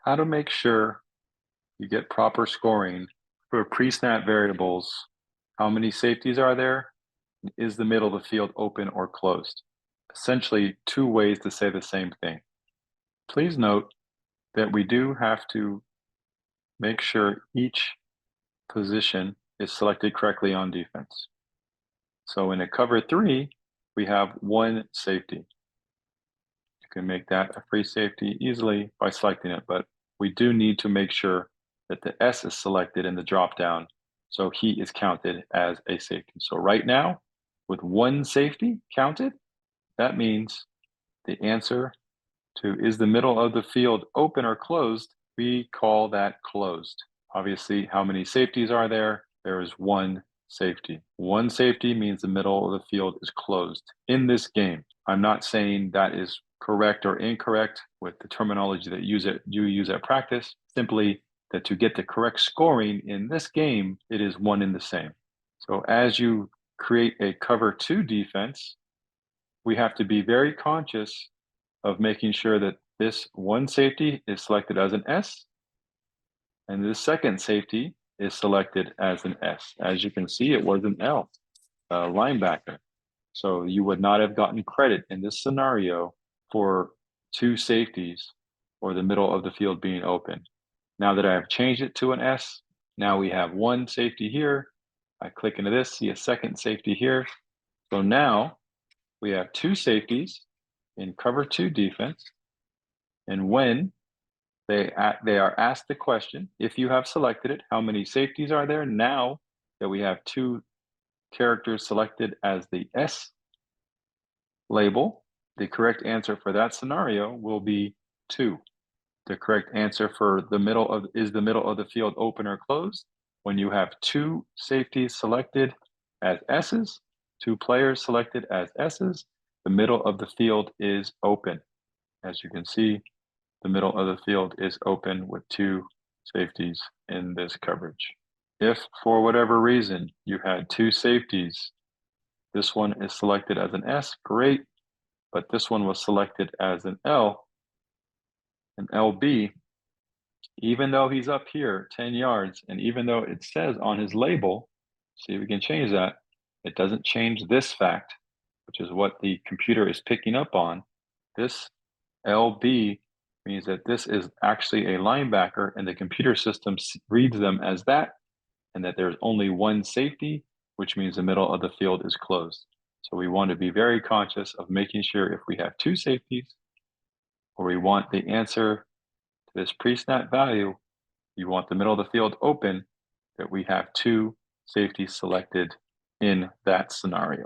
How to make sure you get proper scoring for pre-snap variables. How many safeties are there? Is the middle of the field open or closed? Essentially, two ways to say the same thing. Please note that we do have to make sure each position is selected correctly on defense. So in a cover three, we have one safety. You can make that a free safety easily by selecting it, but we do need to make sure that the S is selected in the drop down so he is counted as a safety. So right now, with one safety counted, that means the answer to is the middle of the field open or closed, we call that closed. Obviously, how many safeties are there? There is one safety. One safety means the middle of the field is closed in this game. I'm not saying that is correct or incorrect with the terminology that you use at practice, simply that to get the correct scoring in this game, it is one and the same. So as you create a cover two defense, we have to be very conscious of making sure that this one safety is selected as an S, and this second safety is selected as an S. As you can see, it was an L, linebacker. So you would not have gotten credit in this scenario for two safeties or the middle of the field being open. Now that I have changed it to an S, now we have one safety here. I click into this, see a second safety here. So now we have two safeties in cover two defense. And when they are asked the question, if you have selected it, how many safeties are there? Now that we have two characters selected as the S label, the correct answer for that scenario will be 2. The correct answer for the middle of the field open or closed? When you have two safeties selected as S's, two players selected as S's, the middle of the field is open. As you can see, the middle of the field is open with two safeties in this coverage. If for whatever reason you had two safeties, this one is selected as an S, great, but this one was selected as an L, an LB, even though he's up here 10 yards, and even though it says on his label, see if we can change that, it doesn't change this fact, which is what the computer is picking up on. This LB means that this is actually a linebacker, and the computer system reads them as that, and that there's only one safety, which means the middle of the field is closed. So we want to be very conscious of making sure if we have two safeties, or we want the answer to this pre-snap value, you want the middle of the field open, that we have two safeties selected in that scenario.